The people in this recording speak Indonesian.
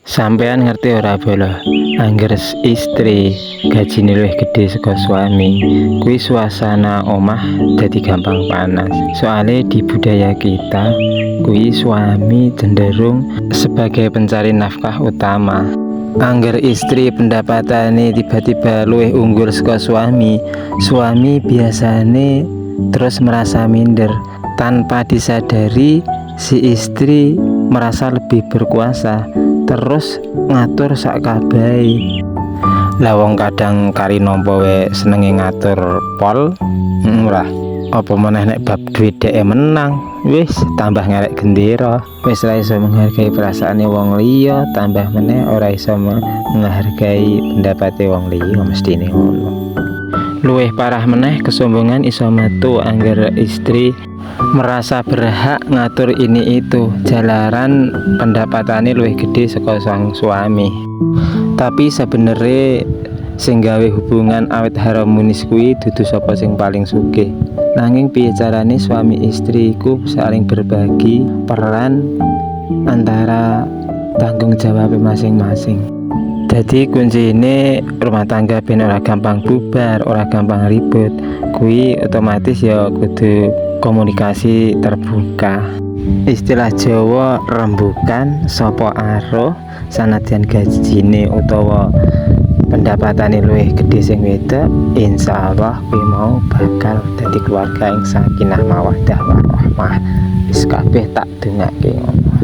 Sampean ngerti ora bolo, angger istri gajine luwih gedhe saka suami, kuwi suasana omah dadi gampang panas. Soale di budaya kita, kuwi suami cenderung sebagai pencari nafkah utama. Angger istri pendapatane tiba-tiba luwih unggul saka suami, suami biasane terus merasa minder. Tanpa disadari, si istri merasa lebih berkuasa, terus ngatur sak kabahe. Lah wong kadang kari nampa wae senenge ngatur pol, ora. Apa meneh nek bab duit dhek menang, wis tambah ngerek gendera. Wis ora iso menghargai perasaane wong liya, tambah meneh ora iso menghargai pendapate wong liya, mestine ngono. Luwih parah meneh kesombongan iso metu angger istri merasa berhak ngatur ini itu, jalaran pendapatane luwih gede saka sang suami. Tapi sebenarnya sing gawe hubungan awet harmonis kuwi dudu sapa sing paling sugih, nanging piye carane suami istri iku saling berbagi peran antara tanggung jawab masing-masing. Jadi kunci ini rumah tangga ben ora gampang bubar, ora gampang ribut, kuwi otomatis ya kudu komunikasi terbuka. Istilah Jawa rembukan sapa aruh, sanadyan gajine utawa pendapatane luwih gedhe sing wedok, insyaallah kuwi mau bakal dadi keluarga yang sakinah mawaddah warahmah. Wis kabeh tak dongake ngono.